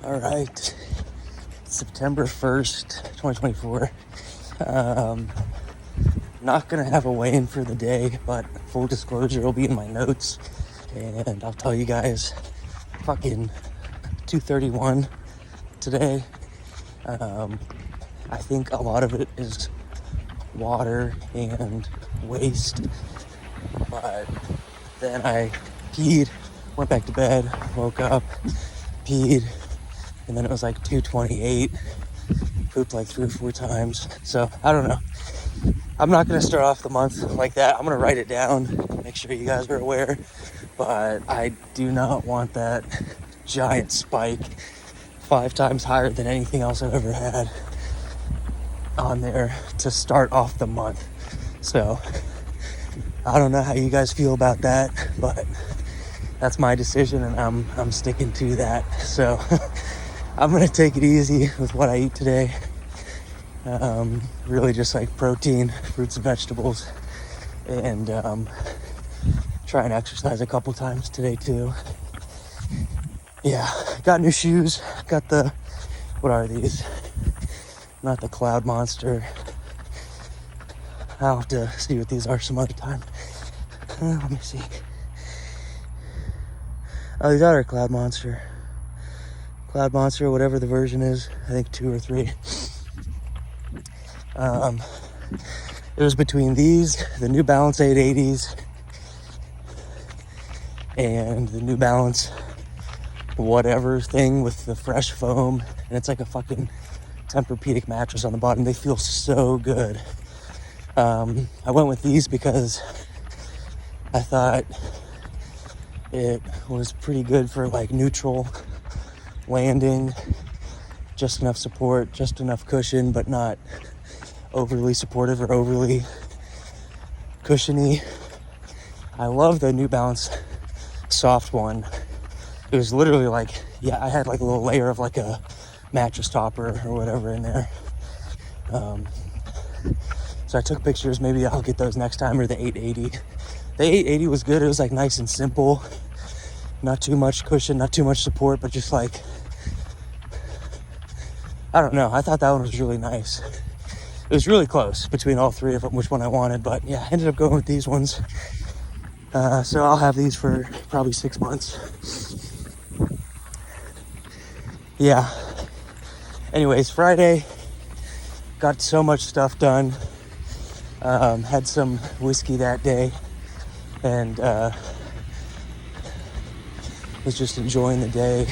All right, September 1st, 2024. Not gonna have a weigh-in for the day, but full disclosure, it'll be in my notes, and I'll tell you guys, fucking 231 today. I think a lot of it is water and waste, but then I peed, went back to bed, woke up, peed, and then it was like 228, pooped like 3 or 4 times. So I don't know, I'm not gonna start off the month like that. I'm gonna write it down, make sure you guys are aware, but I do not want that giant spike 5 times higher than anything else I've ever had on there to start off the month. So I don't know how you guys feel about that, but that's my decision, and I'm sticking to that. So I'm gonna take it easy with what I eat today. Really just like protein, fruits and vegetables, and try and exercise a couple times today too. Yeah, got new shoes. Got the, what are these? Not the Cloud Monster. I'll have to see what these are some other time. Let me see. Oh, these are a Cloud Monster. Cloud Monster, whatever the version is. I think 2 or 3. It was between these, the New Balance 880s, and the New Balance whatever thing with the fresh foam, and it's like a fucking Tempur-Pedic mattress on the bottom. They feel so good. I went with these because I thought it was pretty good for like neutral landing, just enough support, just enough cushion, but not overly supportive or overly cushiony. I love the New Balance soft one. It was literally like, yeah, I had like a little layer of like a mattress topper or whatever in there. So I took pictures. Maybe I'll get those next time, or the 880. The 880 was good. It was like nice and simple, not too much cushion, not too much support, but just like, I don't know, I thought that one was really nice. It was really close between all 3 of them, which one I wanted, but yeah, I ended up going with these ones. So I'll have these for probably 6 months. Yeah. Anyways, Friday, got so much stuff done. Had some whiskey that day, and was just enjoying the day.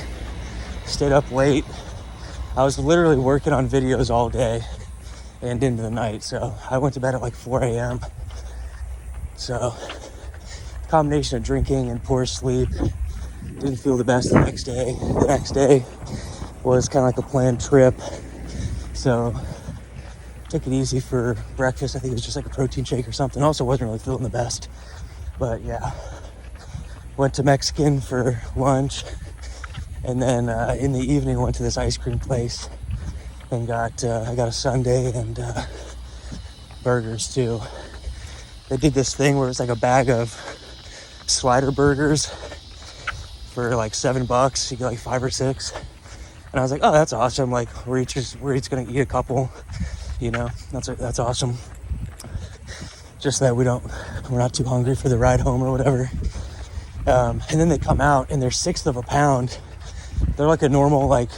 Stayed up late. I was literally working on videos all day and into the night, so I went to bed at like 4 a.m. So, combination of drinking and poor sleep. Didn't feel the best the next day. The next day was kind of like a planned trip, so took it easy for breakfast. I think it was just like a protein shake or something. Also wasn't really feeling the best, but yeah. Went to Mexican for lunch, and then in the evening went to this ice cream place and I got a sundae and burgers too. They did this thing where it's like a bag of slider burgers for like $7. You get like 5 or 6, and I was like, oh, that's awesome. Like we're each gonna eat a couple, you know. That's awesome. Just that we're not too hungry for the ride home or whatever. And then they come out and they're 1/6 of a pound. They're like a normal, like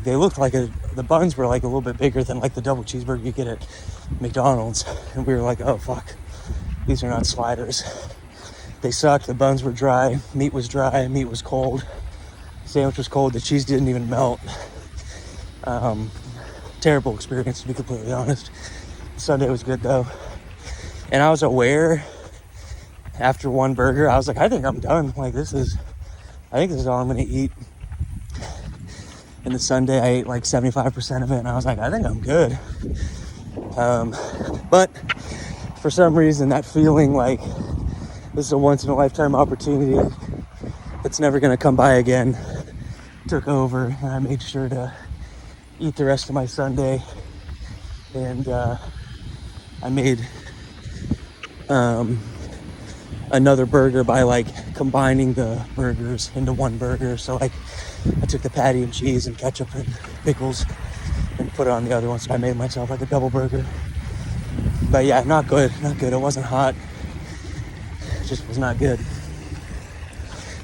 they looked like the buns were like a little bit bigger than like the double cheeseburger you get at McDonald's. And we were like, oh fuck, these are not sliders. They sucked. The buns were dry, meat was dry, meat was cold, sandwich was cold, the cheese didn't even melt. Terrible experience, to be completely honest. Sunday was good though. And I was aware after one burger, I was like, I think I'm done. Like I think this is all I'm gonna eat. And the Sunday I ate like 75% of it, and I was like, I think I'm good. But for some reason, that feeling like this is a once in a lifetime opportunity that's never gonna come by again took over, and I made sure to eat the rest of my Sunday. And I made another burger by like combining the burgers into one burger. So like I took the patty and cheese and ketchup and pickles and put it on the other one, so I made myself like a double burger. But yeah, not good. It wasn't hot. It just was not good.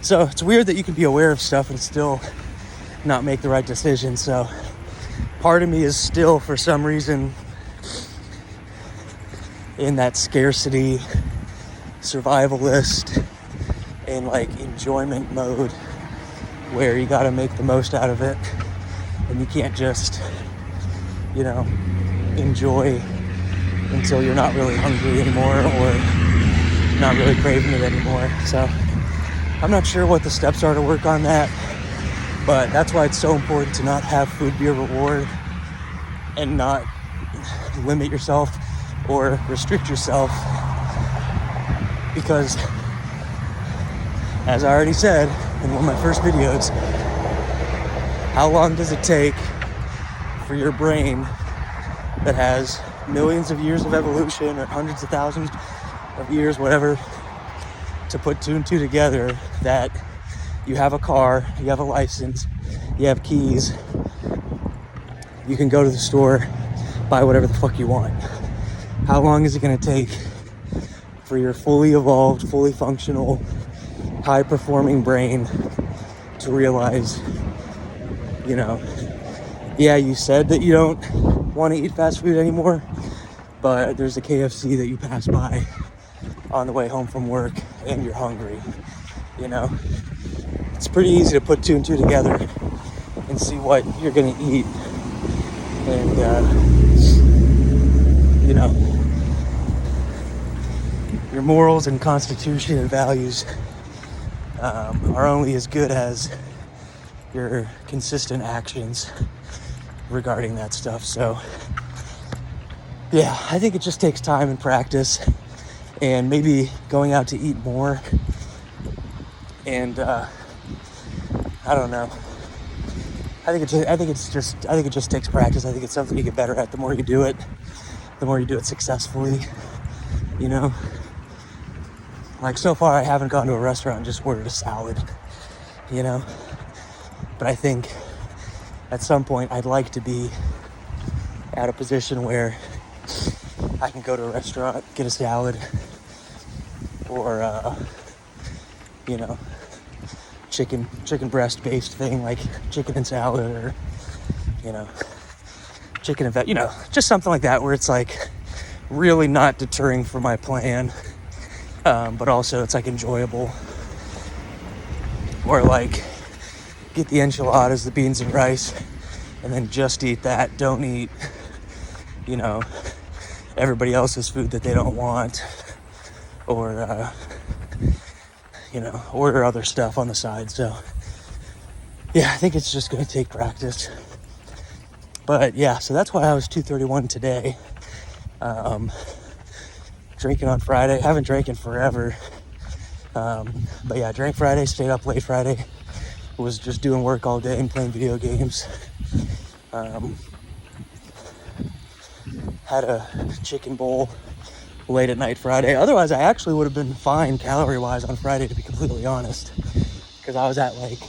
So it's weird that you can be aware of stuff and still not make the right decision. So part of me is still, for some reason, in that scarcity, survivalist, and like enjoyment mode where you got to make the most out of it, and you can't just, you know, enjoy until you're not really hungry anymore or not really craving it anymore. So I'm not sure what the steps are to work on that, but that's why it's so important to not have food be a reward and not limit yourself or restrict yourself, because as I already said in one of my first videos, how long does it take for your brain that has millions of years of evolution or hundreds of thousands of years, whatever, to put two and two together that you have a car, you have a license, you have keys, you can go to the store, buy whatever the fuck you want. How long is it going to take for your fully evolved, fully functional, high-performing brain to realize, you know, yeah, you said that you don't want to eat fast food anymore, but there's a KFC that you pass by on the way home from work and you're hungry, you know? It's pretty easy to put two and two together and see what you're going to eat. And, you know, your morals and constitution and values are only as good as your consistent actions regarding that stuff. So yeah, I think it just takes time and practice, and maybe going out to eat more, and I don't know, I think it just takes practice. I think it's something you get better at the more you do it successfully, you know. Like, so far I haven't gone to a restaurant and just ordered a salad, you know, but I think at some point I'd like to be at a position where I can go to a restaurant, get a salad, or you know, chicken breast based thing, like chicken and salad, or, you know, chicken and you know, just something like that where it's like really not deterring for my plan, but also it's like enjoyable. Or like get the enchiladas, the beans and rice, and then just eat that. Don't eat, you know, everybody else's food that they don't want, or you know, order other stuff on the side. So yeah, I think it's just going to take practice. But yeah, so that's why I was 231 today. Drinking on Friday. Haven't drank in forever. But yeah, drank Friday, stayed up late Friday. Was just doing work all day and playing video games. Had a chicken bowl late at night Friday. Otherwise, I actually would have been fine calorie-wise on Friday, to be completely honest, because I was at like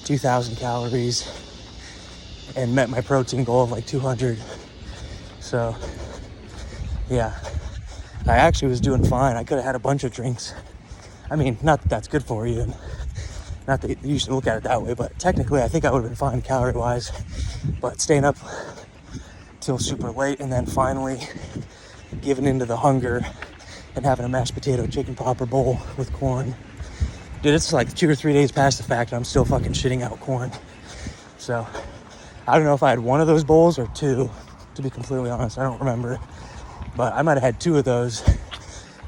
2,000 calories and met my protein goal of like 200. So yeah, I actually was doing fine. I could have had a bunch of drinks. I mean, not that that's good for you, and not that you should look at it that way, but technically I think I would have been fine calorie-wise. But staying up till super late and then finally giving into the hunger and having a mashed potato chicken popper bowl with corn. Dude, it's like 2 or 3 days past the fact and I'm still fucking shitting out corn. So I don't know if I had one of those bowls or two, to be completely honest. I don't remember, but I might have had 2 of those,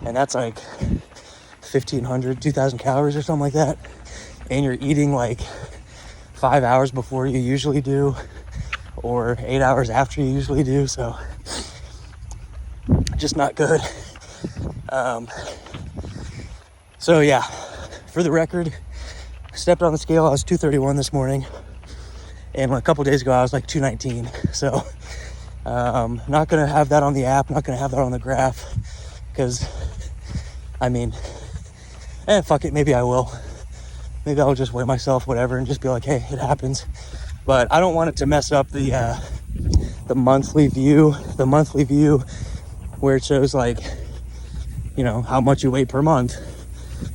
and that's like 1,500, 2,000 calories or something like that. And you're eating like 5 hours before you usually do, or 8 hours after you usually do. So just not good. So yeah, for the record, I stepped on the scale. I was 231 this morning, and a couple days ago I was like 219. So not gonna have that on the app, not gonna have that on the graph, because I mean, fuck it, maybe I will. maybe I'll just weigh myself, whatever, and just be like, hey, it happens. But I don't want it to mess up the monthly view. The monthly view where it shows like, you know, how much you weigh per month.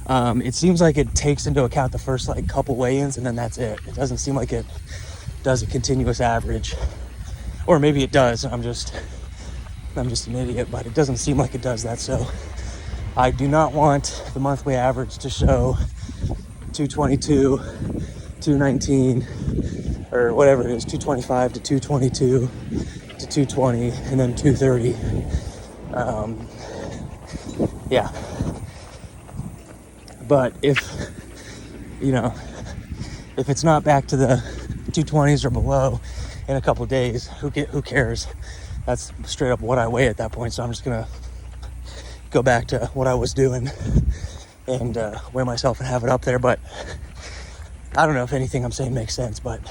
It seems like it takes into account the first like couple weigh-ins, and then that's it. It doesn't seem like it does a continuous average, or maybe it does. I'm just an idiot, but it doesn't seem like it does that. So I do not want the monthly average to show 222, 219, or whatever it is, 225 to 222 to 220, and then 230. Yeah. But if, you know, if it's not back to the 220s or below in a couple of days, who cares? That's straight up what I weigh at that point. So I'm just gonna go back to what I was doing and weigh myself and have it up there. But I don't know if anything I'm saying makes sense, but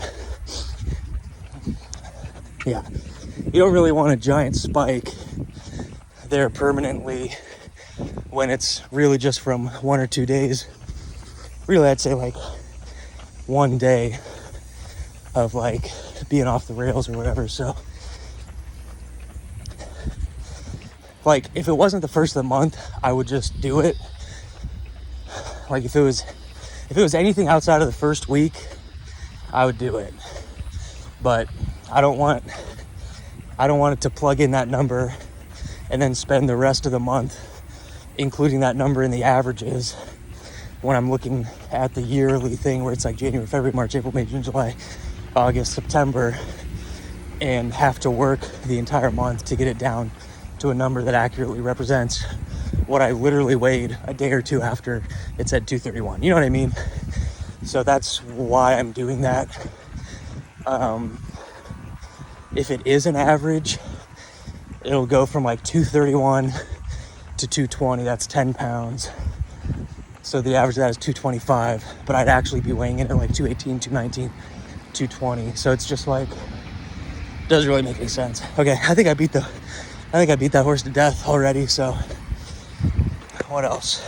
yeah, you don't really want a giant spike there permanently when it's really just from 1 or 2 days. Really, I'd say like 1 day of like being off the rails or whatever. So like if it wasn't the first of the month, I would just do it. Like if it was anything outside of the first week, I would do it. But I don't want it to plug in that number and then spend the rest of the month including that number in the averages when I'm looking at the yearly thing where it's like January, February, March, April, May, June, July, August, September, and have to work the entire month to get it down to a number that accurately represents what I literally weighed a day or two after it said 231. You know what I mean? So that's why I'm doing that. If it is an average, it'll go from like 231 to 220. That's 10 pounds. So the average of that is 225, but I'd actually be weighing in at like 218, 219, 220. So it's just like, doesn't really make any sense. Okay, I think I beat that horse to death already. So what else?